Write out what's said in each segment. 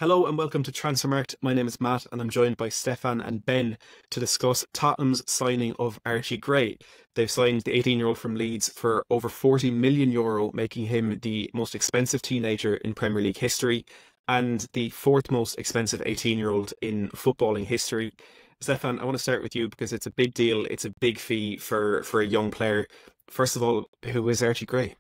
Hello and welcome to Transfermarkt. My name is Matt and I'm joined by Stefan and Ben to discuss Tottenham's signing of Archie Gray. They've signed the 18-year-old from Leeds for over €40 million, making him the most expensive teenager in Premier League history and the fourth most expensive 18-year-old in footballing history. Stefan, I want to start with you because it's a big deal. It's a big fee for a young player. First of all, who is Archie Gray?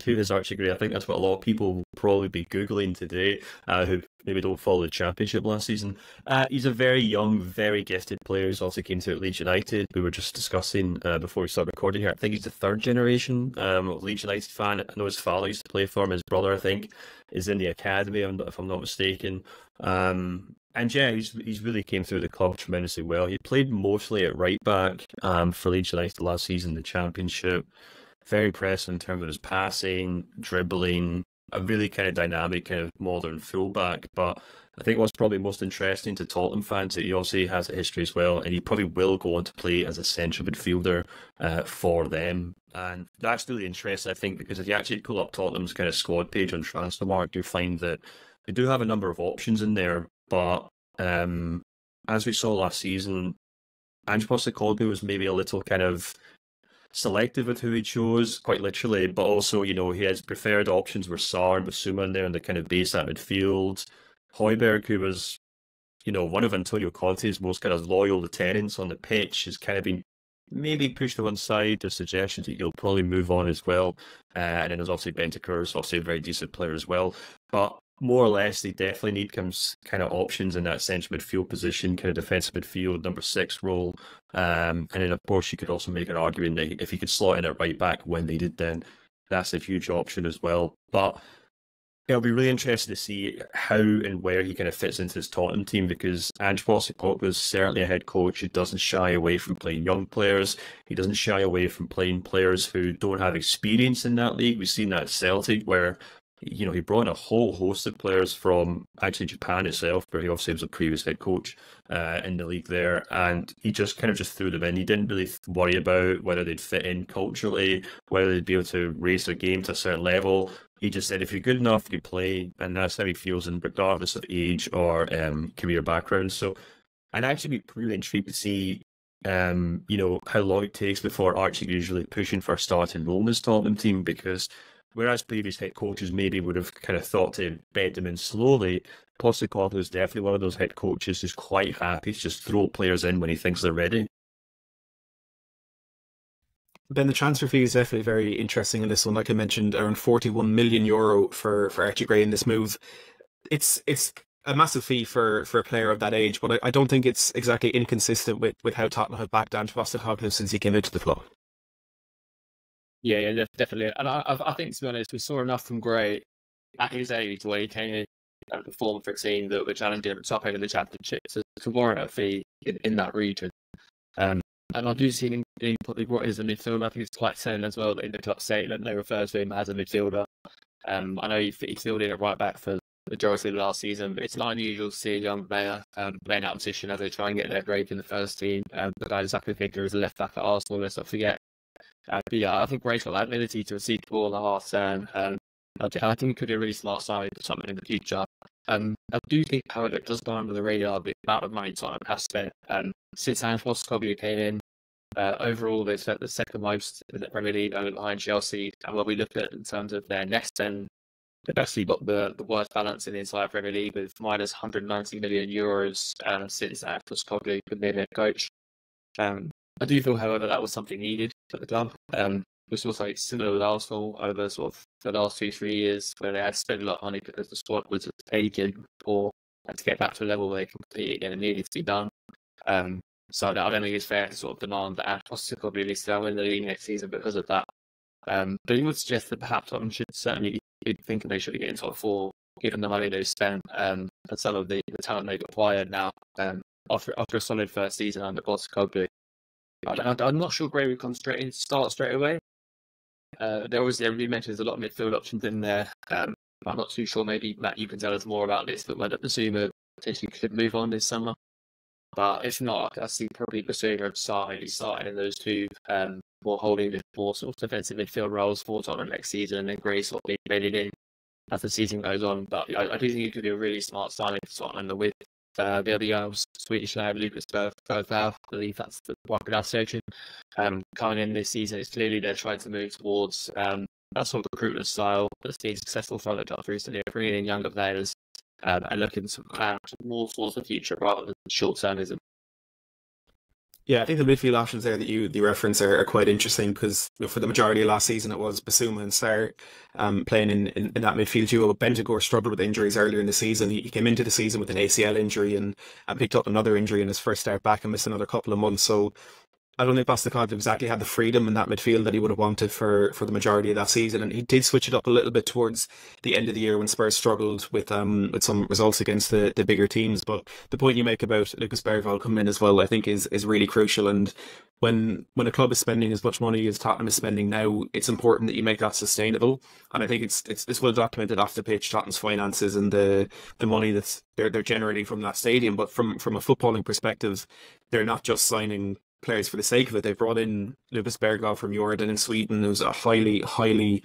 Who is Archie Gray? I think that's what a lot of people will probably be Googling today, who maybe don't follow the Championship last season. He's a very young, very gifted player who's also came to Leeds United. We were just discussing before we started recording here. I think he's the third generation Leeds United fan. I know his father used to play for him. His brother, I think, is in the academy, if I'm not mistaken. And yeah, he's really came through the club tremendously well. He played mostly at right back for Leeds United last season, the Championship. Very impressive in terms of his passing, dribbling, a really kind of dynamic, kind of modern fullback. But I think what's probably most interesting to Tottenham fans is that he also has a history as well, and he probably will go on to play as a central midfielder for them. And that's really interesting, I think, because if you actually pull up Tottenham's kind of squad page on Transfermarkt, you find that they do have a number of options in there. But as we saw last season, Ange Postecoglou was maybe a little kind of selective with who he chose, quite literally, but also, his preferred options were Sarr and Basuma in there in the kind of base at midfield. Højbjerg, who was, one of Antonio Conte's most kind of loyal lieutenants on the pitch, has kind of been maybe pushed to one side. There's suggestions that he'll probably move on as well. And then there's obviously Bentancur, obviously a very decent player as well. But more or less, they definitely need kind of options in that central midfield position, kind of defensive midfield, number 6 role. And then, of course, you could also make an argument that if he could slot in at right back when they did, then that's a huge option as well. But it'll be really interesting to see how and where he kind of fits into this Tottenham team, because Ange Postecoglou is certainly a head coach who doesn't shy away from playing young players. He doesn't shy away from playing players who don't have experience in that league. We've seen that at Celtic, where he brought in a whole host of players from actually Japan itself, where he obviously was a previous head coach in the league there, and he just kind of just threw them in. He didn't really worry about whether they'd fit in culturally, whether they'd be able to raise their game to a certain level. He just said, if you're good enough, you play, and that's how he feels, and regardless of age or career background. So I'd actually be really intrigued to see how long it takes before Archie is really pushing for a starting role in this Tottenham team, because whereas previous head coaches maybe would have kind of thought to bed them in slowly, Postecoglou is definitely one of those head coaches who's quite happy to just throw players in when he thinks they're ready. Ben, the transfer fee is definitely very interesting in this one. Like I mentioned, around €41 million for Archie Gray in this move. It's a massive fee for a player of that age, but I don't think it's exactly inconsistent with how Tottenham have backed Ange Postecoglou since he came into the club. Yeah, definitely. And I think, to be honest, we saw enough from Gray at his age where he came in and performed for a team that were challenging at the top end of the Championship to warrant a fee in that region. And I do see him probably brought as a midfielder. I think it's quite telling as well that in the club statement they refer to him as a midfielder. I know he filled in at right back for the majority of the last season, but it's not unusual to see a young player playing out of position as they try and get their break in the first team. The guy exactly figure is a left back at Arsenal, let's not forget. But yeah, I think Gray's got that ability to receive the ball in the half turn. I think it could be a really smart sign for something in the future. I do think, however, it does go under the radar the amount of money Tottenham has spent. Since Ange Postecoglou came in, overall they've spent the second most in the Premier League behind Chelsea. And when we look at in terms of their next 10, they've actually got the worst balance in the entire Premier League with minus €190 million since Ange Postecoglou became their head coach. I do feel, however, that was something needed for the club. Which was like similar with Arsenal over sort of the last 2-3 years, where they had spent a lot of money because the squad was aging poor, and to get back to a level where they can compete again, it needed to be done. So I don't think it's fair to sort of demand that Ange Postecoglou needs to win the league next season because of that. But he would suggest that perhaps Tottenham should certainly be thinking they should be getting top 4, given the money they've spent and some of the talent they've acquired now after a solid first season under Postecoglou. I'm not sure Gray would come start straight away. There obviously mentions a lot of midfield options in there. I'm not too sure. Maybe Matt, you can tell us more about this. But whether Basuma potentially could move on this summer. But if not, I see probably Basuma and Sarr starting in those two more holding more sort of defensive midfield roles for Tottenham next season, and then Gray sort of being bedded in as the season goes on. But I do think it could be a really smart signing for Tottenham with the other young Swedish lad, Lucas Bergvall. I believe that's the one pronunciation. Coming in this season, it's clearly they're trying to move towards that sort of recruitment style that's been successful for the Dutch recently, bringing in younger players and looking to plan more towards the future rather than short-termism. Yeah, I think the midfield options there that you reference are quite interesting because for the majority of last season it was Basuma and Sarr playing in that midfield duo. Bentancur struggled with injuries earlier in the season. He came into the season with an ACL injury and picked up another injury in his first start back and missed another couple of months. So I don't think Postecoglou exactly had the freedom in that midfield that he would have wanted for the majority of that season, and he did switch it up a little bit towards the end of the year when Spurs struggled with some results against the bigger teams. But the point you make about Lucas Bergvall coming in as well, I think is really crucial. And when a club is spending as much money as Tottenham is spending now, it's important that you make that sustainable. And I think it's well documented off the pitch, Tottenham's finances and the money that's they're generating from that stadium. But from a footballing perspective, they're not just signing players for the sake of it. They've brought in Lucas Bergvall from Jordan in Sweden, who's a highly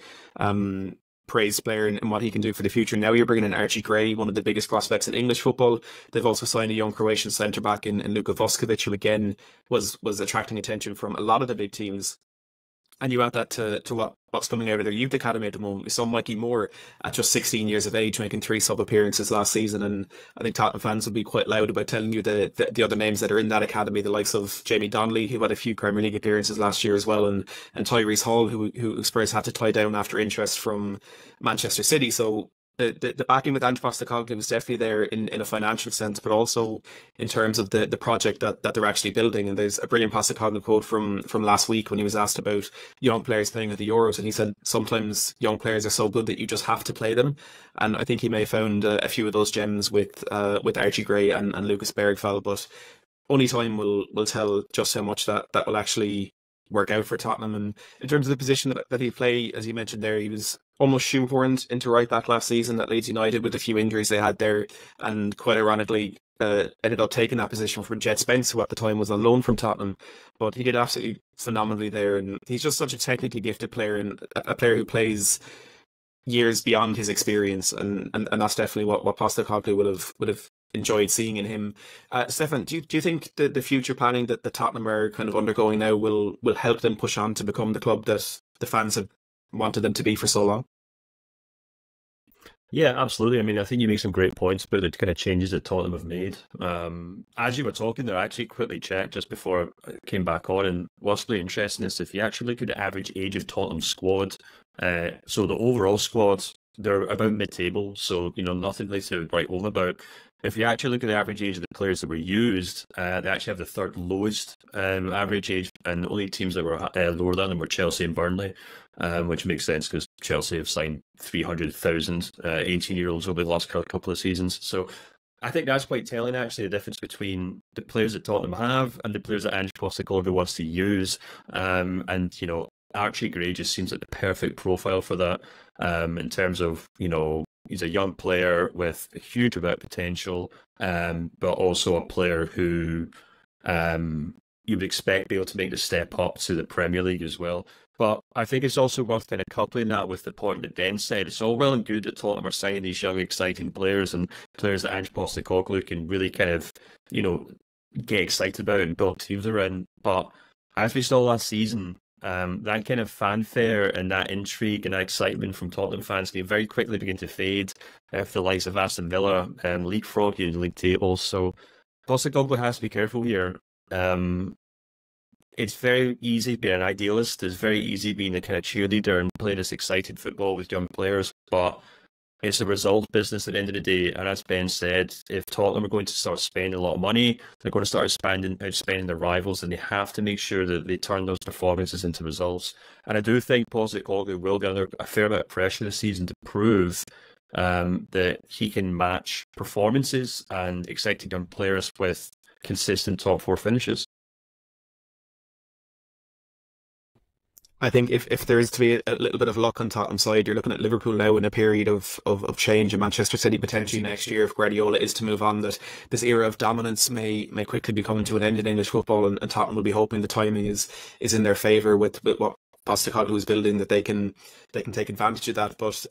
praised player in what he can do for the future. Now you're bringing in Archie Gray, one of the biggest prospects in English football. They've also signed a young Croatian centre-back in Luka Voskovic, who again was attracting attention from a lot of the big teams. And you add that to what's coming out of their youth academy at the moment. We saw Mikey Moore at just 16 years of age making 3 sub-appearances last season, and I think Tottenham fans will be quite loud about telling you the other names that are in that academy, the likes of Jamie Donnelly, who had a few Premier League appearances last year as well, and Tyrese Hall, who Spurs had to tie down after interest from Manchester City. So the backing with Ange Postecoglou was definitely there in a financial sense, but also in terms of the project that they're actually building. And there's a brilliant Postecoglou quote from last week when he was asked about young players playing at the Euros, and he said sometimes young players are so good that you just have to play them. And I think he may have found a few of those gems with Archie Gray and Lucas Bergvall, but only time will tell just how much that will actually work out for Tottenham. And in terms of the position that he played, as you mentioned there, he was almost shoehorned into right back last season at Leeds United with a few injuries they had there, and quite ironically ended up taking that position from Jet Spence, who at the time was on loan from Tottenham. But he did absolutely phenomenally there, and he's just such a technically gifted player and a player who plays years beyond his experience, and that's definitely what Postecoglou would have enjoyed seeing in him. Stefan, do you think the future planning that the Tottenham are kind of undergoing now will help them push on to become the club that the fans have wanted them to be for so long? Yeah, absolutely. I mean, I think you make some great points about the kind of changes that Tottenham have made. As you were talking there, I actually quickly checked just before I came back on, and what's really interesting is if you actually look at the average age of Tottenham's squad, so the overall squad, they're about mid-table, so, nothing really to write home about. If you actually look at the average age of the players that were used, they actually have the third lowest average age, and the only teams that were lower than them were Chelsea and Burnley, which makes sense because Chelsea have signed 300,000 18-year-olds over the last couple of seasons. So I think that's quite telling, actually, the difference between the players that Tottenham have and the players that Ange Postecoglou wants to use. And Archie Gray just seems like the perfect profile for that, in terms of, he's a young player with a huge amount of potential, but also a player who you would expect to be able to make the step up to the Premier League as well. But I think it's also worth kind of coupling that with the point that Ben said. It's all well and good that Tottenham are signing these young, exciting players and players that Ange Postecoglou can really kind of, get excited about and build teams around. But as we saw last season, that kind of fanfare and that intrigue and that excitement from Tottenham fans can very quickly begin to fade if the likes of Aston Villa leapfrog you in the league tables. So Postecoglou has to be careful here. It's very easy being an idealist. It's very easy being a kind of cheerleader and playing this exciting football with young players, but it's a result business at the end of the day. And as Ben said, if Tottenham are going to start spending a lot of money, they're going to start outspending their rivals, and they have to make sure that they turn those performances into results. And I do think Postecoglou will get under a fair amount of pressure this season to prove that he can match performances and exciting young players with consistent top 4 finishes. I think if there is to be a little bit of luck on Tottenham's side, you're looking at Liverpool now in a period of change, and Manchester City potentially next year if Guardiola is to move on, that this era of dominance may quickly be coming to an end in English football, and Tottenham will be hoping the timing is in their favour with what Postecoglou is building, that they can take advantage of that. But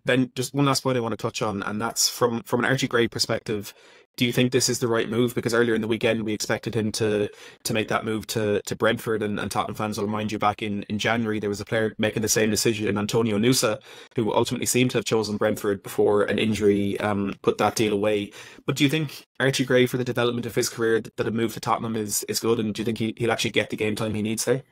Ben, just one last point I want to touch on, and that's from an Archie Gray perspective. Do you think this is the right move? Because earlier in the weekend we expected him to make that move to Brentford, and Tottenham fans will remind you back in January there was a player making the same decision, Antonio Nusa, who ultimately seemed to have chosen Brentford before an injury put that deal away. But do you think Archie Gray, for the development of his career, that a move to Tottenham is good, and do you think he'll actually get the game time he needs there?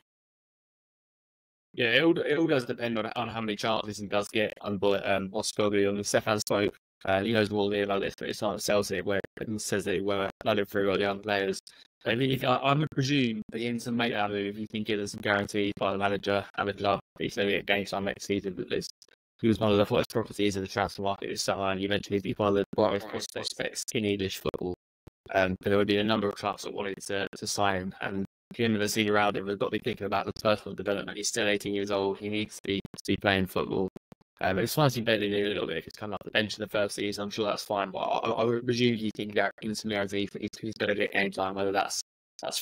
Yeah, it all does depend on how many chances he does get under Postecoglou. And Stefan spoke, he knows more than me about this, but it's not Celtic where he says that he were running through all the young players. I mean, I would presume that he to make that move, you can give us some guarantees by the manager. I would love he's going to get game time next season, but he was one of the hottest properties in the transfer market this summer, and you mentioned he'd be one of the brightest prospects in English football. But there would be a number of clubs that wanted to sign him, and him and the senior around him have got to be thinking about the personal development. He's still 18 years old. He needs to be playing football. It's fine to be a little bit. If it's coming off the bench in the first season, I'm sure that's fine. But I would presume you think that in some areas he's going to get game time, whether that's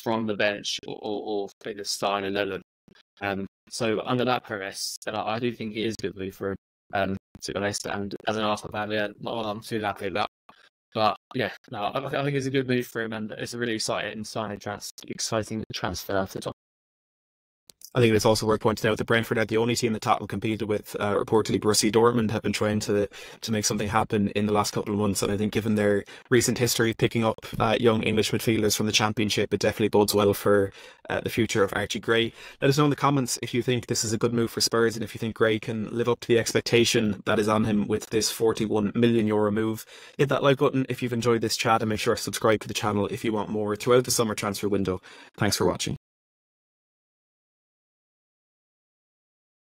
from the bench or the start in 11. So under that premise, then I do think it is a good move for him. To be honest, and as an Arsenal fan, not what I'm too happy about. But yeah, no, I think it's a good move for him, and it's a really exciting transfer for the top. I think it's also worth pointing out that Brentford are the only team that Tottenham competed with. Reportedly, Borussia Dortmund have been trying to make something happen in the last couple of months, and I think given their recent history of picking up young English midfielders from the Championship, it definitely bodes well for the future of Archie Gray. Let us know in the comments if you think this is a good move for Spurs, and if you think Gray can live up to the expectation that is on him with this €41 million move. Hit that like button if you've enjoyed this chat, and make sure to subscribe to the channel if you want more throughout the summer transfer window. Thanks for watching.